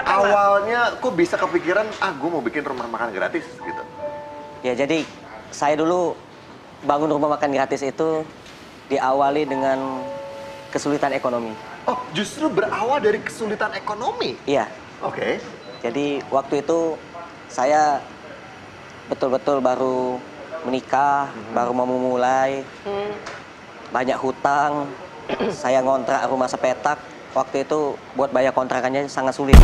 Awalnya kok bisa kepikiran, gue mau bikin rumah makan gratis gitu? Ya, jadi saya dulu bangun rumah makan gratis itu diawali dengan kesulitan ekonomi. Oh, justru berawal dari kesulitan ekonomi? Iya. Oke. Jadi waktu itu saya betul-betul baru menikah, baru mau memulai, banyak hutang, saya ngontrak rumah sepetak, waktu itu buat bayar kontrakannya sangat sulit.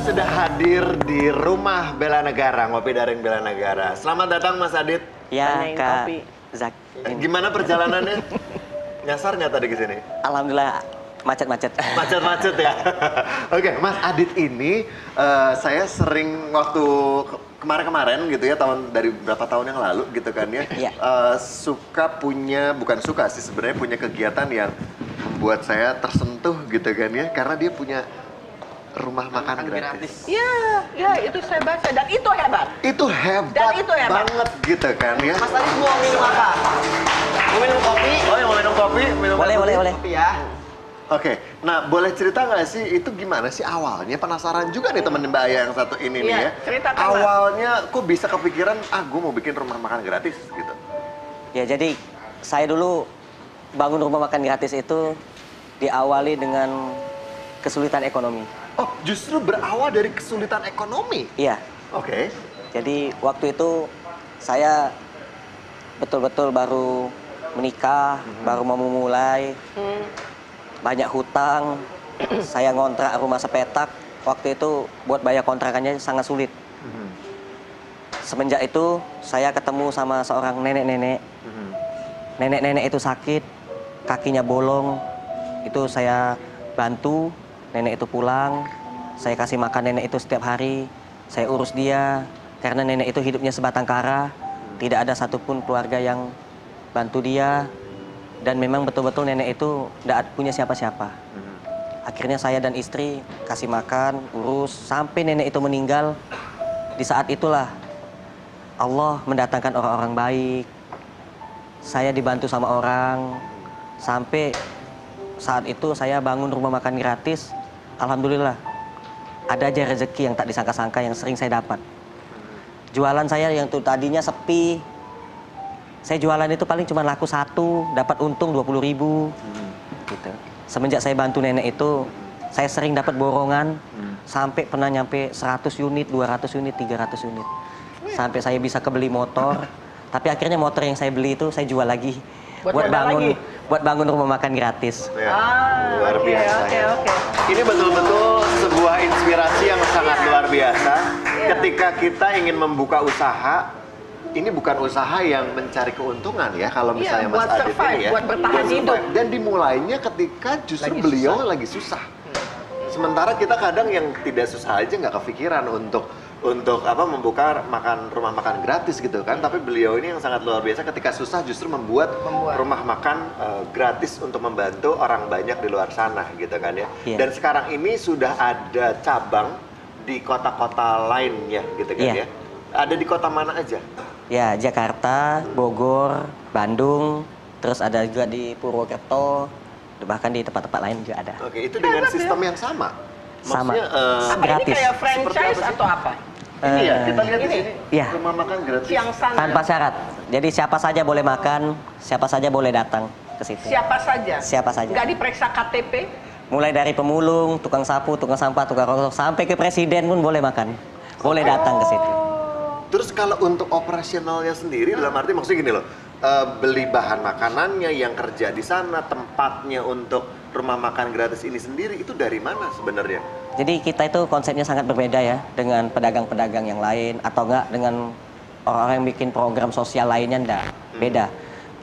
Sudah hadir di rumah Bela Negara, Ngopi Daring Bela Negara. Selamat datang Mas Adit. Ya, Tanyain Kak kopi. Zak. Gimana perjalanannya? Nyasar nggak tadi ke sini? Alhamdulillah macet-macet. Macet-macet ya. Oke, Mas Adit ini saya sering waktu kemarin-kemarin gitu ya, dari berapa tahun yang lalu gitu kan ya, Iya. suka punya, bukan suka sih sebenarnya, punya kegiatan yang membuat saya tersentuh gitu kan ya, karena dia punya rumah makan gratis. Ya itu saya baca dan itu hebat. Itu hebat, Dan itu hebat. banget gitu kan ya. Mas Adit mau minum apa? Mau minum kopi? Oh, yang mau minum kopi? Minum Boleh. Kopi ya. Oke, nah boleh cerita nggak sih itu gimana sih awalnya? Penasaran juga nih temen Mbak Aya yang satu ini nih Iya, ya. ceritakan, Mas. Awalnya kok bisa kepikiran, gue mau bikin rumah makan gratis gitu? Ya, jadi saya dulu bangun rumah makan gratis itu diawali dengan kesulitan ekonomi. Oh, justru berawal dari kesulitan ekonomi? Iya. Oke. Jadi waktu itu saya betul-betul baru menikah, baru mau memulai, banyak hutang, saya ngontrak rumah sepetak, waktu itu buat bayar kontrakannya sangat sulit. Semenjak itu saya ketemu sama seorang nenek-nenek. Nenek-nenek itu sakit, kakinya bolong, itu saya bantu, nenek itu pulang, saya kasih makan nenek itu setiap hari, saya urus dia, karena nenek itu hidupnya sebatang kara, tidak ada satupun keluarga yang bantu dia, dan memang betul-betul nenek itu tidak punya siapa-siapa. Akhirnya saya dan istri kasih makan, urus, sampai nenek itu meninggal. Di saat itulah Allah mendatangkan orang-orang baik. Saya dibantu sama orang, sampai saat itu saya bangun rumah makan gratis. Alhamdulillah, ada aja rezeki yang tak disangka-sangka yang sering saya dapat. Jualan saya yang tuh tadinya sepi, saya jualan itu paling cuma laku satu, dapat untung 20.000. Gitu. Semenjak saya bantu nenek itu, saya sering dapat borongan, sampai pernah nyampe 100 unit, 200 unit, 300 unit. Sampai saya bisa kebeli motor, tapi akhirnya motor yang saya beli itu saya jual lagi. Buat modal lagi? Buat bangun rumah makan gratis. Ya, luar oke, biasa. oke. Ini betul-betul sebuah inspirasi yang sangat luar biasa. Ketika kita ingin membuka usaha, ini bukan usaha yang mencari keuntungan ya, kalau misalnya Mas buat Adit survive, ini ya. buat bertahan hidup. Dan dimulainya ketika justru Lagi beliau lagi susah. Sementara kita kadang yang tidak susah aja nggak kepikiran untuk membuka rumah makan gratis gitu kan, tapi beliau ini yang sangat luar biasa ketika susah justru membuat rumah makan gratis untuk membantu orang banyak di luar sana gitu kan ya. Iya. Dan sekarang ini sudah ada cabang di kota-kota lainnya gitu kan Iya. ya. Ada di kota mana aja? Ya, Jakarta, Bogor, Bandung, terus ada juga di Purwokerto, bahkan di tempat-tempat lain juga ada. Oke, itu dengan sistem yang sama. Sama. Maksudnya Apa ini Gratis. kayak Seperti franchise apa sih? atau apa? ini ya, kita lihat di Ini. sini. Iya. Rumah makan gratis. Yang sana. Tanpa syarat. Jadi siapa saja boleh makan, siapa saja boleh datang ke situ. Siapa saja? Siapa saja. Nggak diperiksa KTP? Mulai dari pemulung, tukang sapu, tukang sampah, tukang rokok, sampai ke presiden pun boleh makan. Boleh datang ke situ. Terus kalau untuk operasionalnya sendiri, dalam arti maksudnya gini loh, beli bahan makanannya, yang kerja di sana, tempatnya untuk rumah makan gratis ini sendiri, itu dari mana sebenarnya? Jadi kita itu konsepnya sangat berbeda ya dengan pedagang-pedagang yang lain, atau enggak dengan orang-orang yang bikin program sosial lainnya, enggak. Beda.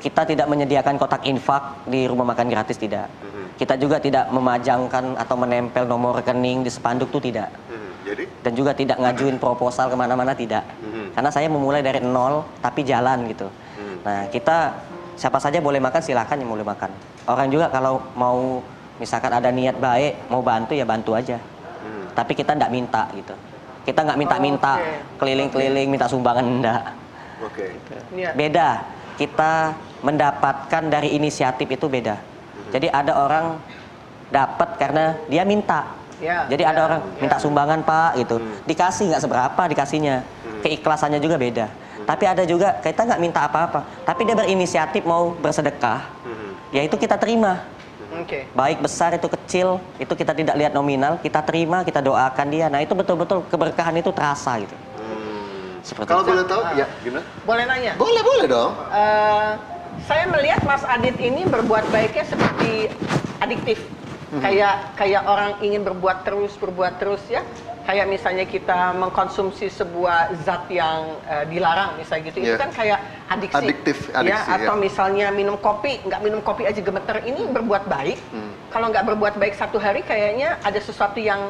Kita tidak menyediakan kotak infak di rumah makan gratis, tidak. Kita juga tidak memajangkan atau menempel nomor rekening di spanduk, itu tidak. Dan juga tidak ngajuin proposal kemana-mana, tidak. Karena saya memulai dari nol, tapi jalan gitu. Nah, kita siapa saja boleh makan, silakan yang boleh makan. Orang juga kalau mau, misalkan ada niat baik, mau bantu ya bantu aja. Tapi kita nggak minta gitu. Kita nggak minta-minta, keliling-keliling, minta sumbangan, enggak. Beda, kita mendapatkan dari inisiatif itu beda. Jadi ada orang dapat karena dia minta. Jadi ada orang minta sumbangan Pak gitu, dikasih nggak seberapa dikasihnya, keikhlasannya juga beda. Tapi ada juga kita nggak minta apa-apa, tapi dia berinisiatif mau bersedekah, ya itu kita terima. Baik besar itu kecil, itu kita tidak lihat nominal, kita terima, kita doakan dia. Nah itu betul-betul keberkahan itu terasa gitu. Kalau boleh tahu, ya gimana? Boleh nanya? Boleh dong. Saya melihat Mas Adit ini berbuat baiknya seperti adiktif. Kayak orang ingin berbuat terus ya. Kayak misalnya kita mengkonsumsi sebuah zat yang dilarang misalnya gitu. Itu kan kayak adiksi. Adiktif ya. Atau misalnya minum kopi, nggak minum kopi aja gemeter. Ini berbuat baik. Kalau nggak berbuat baik satu hari kayaknya ada sesuatu yang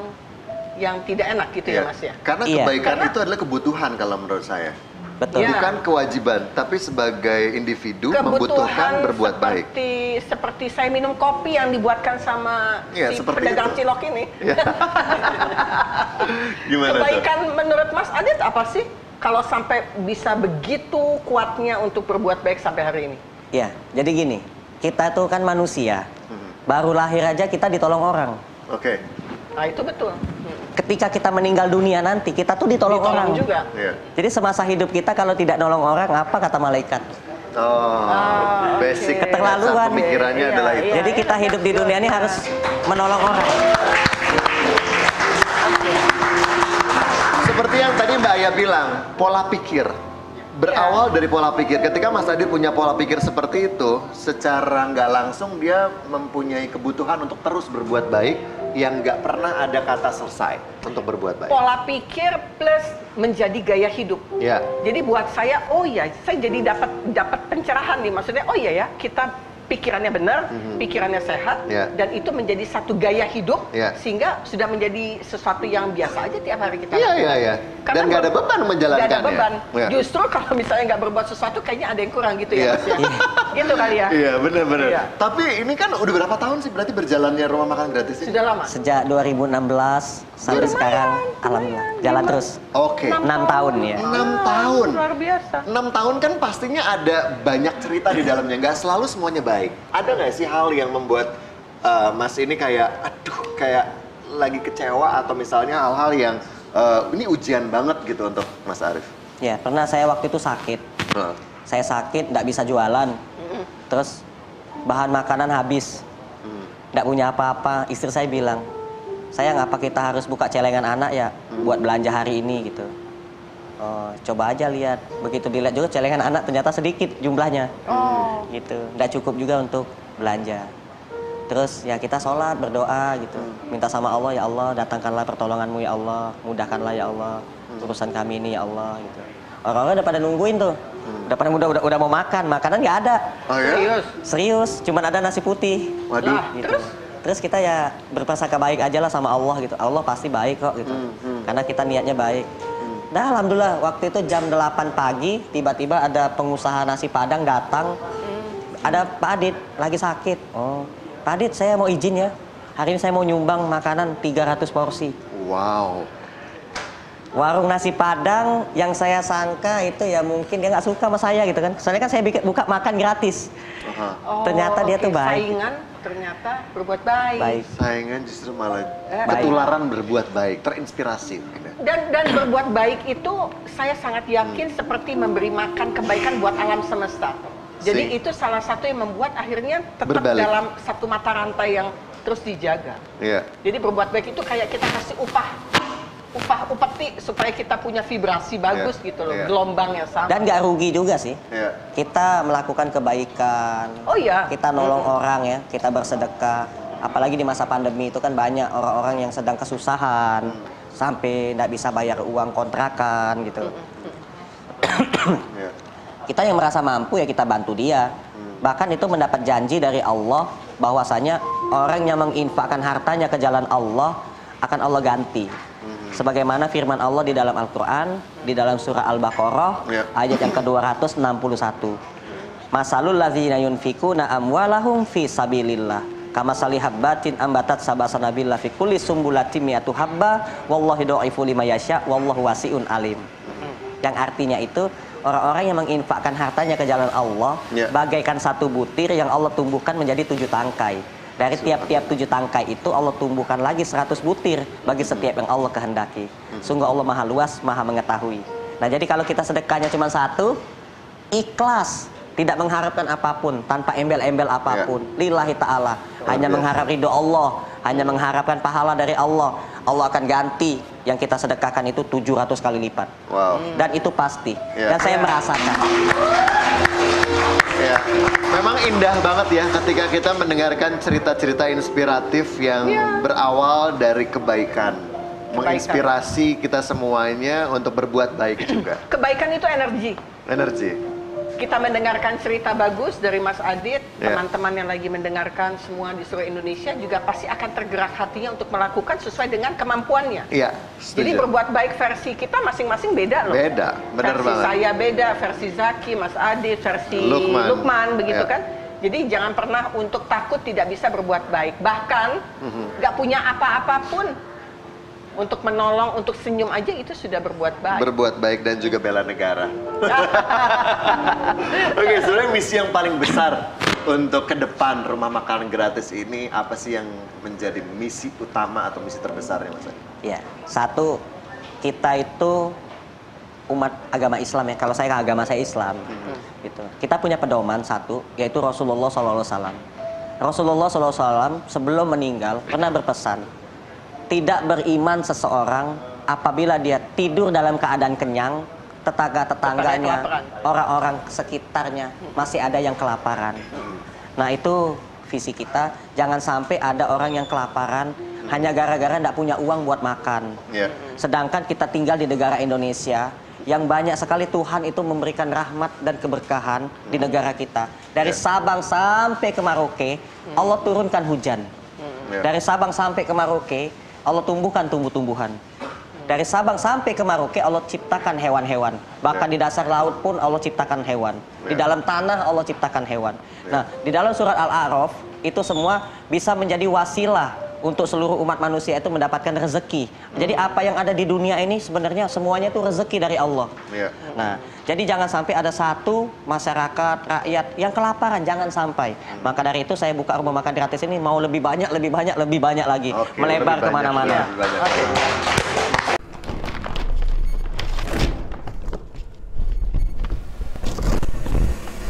tidak enak gitu ya Mas ya. Karena kebaikan itu adalah kebutuhan kalau menurut saya. Betul. Bukan kewajiban, tapi sebagai individu membutuhkan berbuat baik. Seperti saya minum kopi yang dibuatkan sama si pedagang cilok ini. Gimana kebaikan menurut Mas Adit apa sih? Kalau sampai bisa begitu kuatnya untuk berbuat baik sampai hari ini? Ya, jadi gini, kita tuh kan manusia. Baru lahir aja kita ditolong orang. Nah itu betul. Ketika kita meninggal dunia nanti, kita tuh ditolong orang juga. Jadi semasa hidup kita kalau tidak nolong orang, apa kata malaikat? Basic keterlaluan. Pemikirannya adalah itu. Jadi kita hidup di dunia ini harus menolong orang. Seperti yang tadi Mbak Aya bilang, pola pikir. Berawal dari pola pikir. Ketika Mas Adit punya pola pikir seperti itu, secara nggak langsung dia mempunyai kebutuhan untuk terus berbuat baik yang nggak pernah ada kata selesai untuk berbuat baik. Pola pikir plus menjadi gaya hidup. Jadi buat saya, saya jadi dapat pencerahan nih. Maksudnya, ya kita pikirannya benar, pikirannya sehat, dan itu menjadi satu gaya hidup, sehingga sudah menjadi sesuatu yang biasa aja tiap hari kita lakukan. Dan nggak ada beban menjalankannya. Nggak ada beban. Justru kalau misalnya nggak berbuat sesuatu, kayaknya ada yang kurang gitu ya, Mas ya. Gitu kali ya. Iya, benar-benar. Tapi ini kan udah berapa tahun sih berarti berjalannya rumah makan gratis ini? Sudah lama. Sejak 2016 sampai sekarang, alhamdulillah jalan terus. 6 tahun ya. 6 tahun. Luar biasa. 6 tahun kan pastinya ada banyak cerita di dalamnya. Nggak selalu semuanya baik. Ada nggak sih hal yang membuat Mas ini kayak, kayak lagi kecewa atau misalnya hal-hal yang ini ujian banget gitu untuk Mas Arif? Ya, pernah saya waktu itu sakit. Saya sakit, nggak bisa jualan. Terus bahan makanan habis. Nggak punya apa-apa. Istri saya bilang, sayang apa kita harus buka celengan anak ya buat belanja hari ini gitu. Coba aja lihat. Begitu dilihat juga celengan anak ternyata sedikit jumlahnya. Gitu. Nggak cukup juga untuk belanja. Terus ya kita sholat, berdoa gitu. Minta sama Allah, ya Allah datangkanlah pertolonganmu ya Allah. Mudahkanlah ya Allah urusan kami ini ya Allah gitu. Orang-orang udah pada nungguin tuh. Udah mau makan, makanan nggak ada. Serius, cuman ada nasi putih. Gitu. Terus kita ya berprasangka baik aja lah sama Allah gitu. Allah pasti baik kok gitu. Karena kita niatnya baik. Nah alhamdulillah waktu itu jam 8 pagi tiba-tiba ada pengusaha nasi Padang datang. Ada Pak Adit lagi sakit. Pak Adit saya mau izin ya. Hari ini saya mau nyumbang makanan 300 porsi. Wow. Warung nasi Padang yang saya sangka itu ya mungkin dia nggak suka sama saya gitu kan. Soalnya kan saya buka makan gratis. Ternyata dia tuh baik. Saingan ternyata berbuat baik. Saingan justru malah ketularan berbuat baik, terinspirasi. Dan berbuat baik itu saya sangat yakin seperti memberi makan kebaikan buat alam semesta. Jadi itu salah satu yang membuat akhirnya tetap dalam satu mata rantai yang terus dijaga. Jadi berbuat baik itu kayak kita kasih upeti supaya kita punya vibrasi bagus gitu loh, gelombangnya sama. Dan nggak rugi juga sih. Kita melakukan kebaikan. Kita nolong orang ya, kita bersedekah. Apalagi di masa pandemi itu kan banyak orang-orang yang sedang kesusahan, sampai nggak bisa bayar uang kontrakan gitu. Kita yang merasa mampu ya kita bantu dia. Bahkan itu mendapat janji dari Allah bahwasanya orang yang menginfakkan hartanya ke jalan Allah akan Allah ganti. Sebagaimana firman Allah di dalam Al-Quran, di dalam surah Al-Baqarah, ayat yang ke-261. Masalul ladzina yunfikuna amwalahum fi sabilillah kamasali habbatin ambatat sabasanabillah fi kulli sumbulatin mi'atu habba wallahu yudha'ifu liman yasha wallahu wasi'un alim. Yang artinya itu orang-orang yang menginfakkan hartanya ke jalan Allah bagaikan satu butir yang Allah tumbuhkan menjadi 7 tangkai. Dari tiap-tiap 7 tangkai itu Allah tumbuhkan lagi 100 butir bagi setiap yang Allah kehendaki. Sungguh Allah maha luas, maha mengetahui. Nah jadi kalau kita sedekahnya cuma 1, ikhlas, tidak mengharapkan apapun, tanpa embel-embel apapun, lillahi ta'ala, hanya mengharap ridho Allah, hanya mengharapkan pahala dari Allah. Allah akan ganti yang kita sedekahkan itu 700 kali lipat. Dan itu pasti. Dan saya merasakan. Ya, memang indah banget ya ketika kita mendengarkan cerita-cerita inspiratif yang berawal dari kebaikan. Menginspirasi kita semuanya untuk berbuat baik juga. Kebaikan itu energi. Energi. Kita mendengarkan cerita bagus dari Mas Adit, teman-teman yang lagi mendengarkan semua di seluruh Indonesia juga pasti akan tergerak hatinya untuk melakukan sesuai dengan kemampuannya. Iya. Jadi berbuat baik versi kita masing-masing beda loh. Beda, benar versi banget. saya beda, versi Zaki, Mas Adit, versi Lukman begitu kan. Jadi jangan pernah untuk takut tidak bisa berbuat baik. Bahkan nggak punya apa-apapun, untuk menolong, untuk senyum aja itu sudah berbuat baik. Berbuat baik dan juga bela negara. Oke, sebenarnya misi yang paling besar untuk ke depan rumah makan gratis ini apa sih yang menjadi misi utama atau misi terbesarnya, Mas? Ya, satu, kita itu umat agama Islam ya. Kalau saya agama saya Islam, gitu. Kita punya pedoman satu, yaitu Rasulullah SAW. Rasulullah SAW sebelum meninggal pernah berpesan, tidak beriman seseorang apabila dia tidur dalam keadaan kenyang, tetangga-tetangganya, orang-orang sekitarnya masih ada yang kelaparan. Nah itu visi kita, jangan sampai ada orang yang kelaparan hanya gara-gara tidak punya uang buat makan. Sedangkan kita tinggal di negara Indonesia yang banyak sekali Tuhan itu memberikan rahmat dan keberkahan di negara kita. Dari Sabang sampai ke Merauke, Allah turunkan hujan. Dari Sabang sampai ke Merauke, Allah tumbuhkan tumbuh-tumbuhan. Dari Sabang sampai ke Merauke Allah ciptakan hewan-hewan. Bahkan di dasar laut pun Allah ciptakan hewan. Di dalam tanah Allah ciptakan hewan. Nah, di dalam surat Al-A'raf itu semua bisa menjadi wasilah untuk seluruh umat manusia itu mendapatkan rezeki. Jadi apa yang ada di dunia ini sebenarnya semuanya itu rezeki dari Allah. Nah, jadi jangan sampai ada satu masyarakat, rakyat yang kelaparan, jangan sampai. Maka dari itu saya buka rumah makan gratis ini mau lebih banyak lagi, melebar kemana-mana.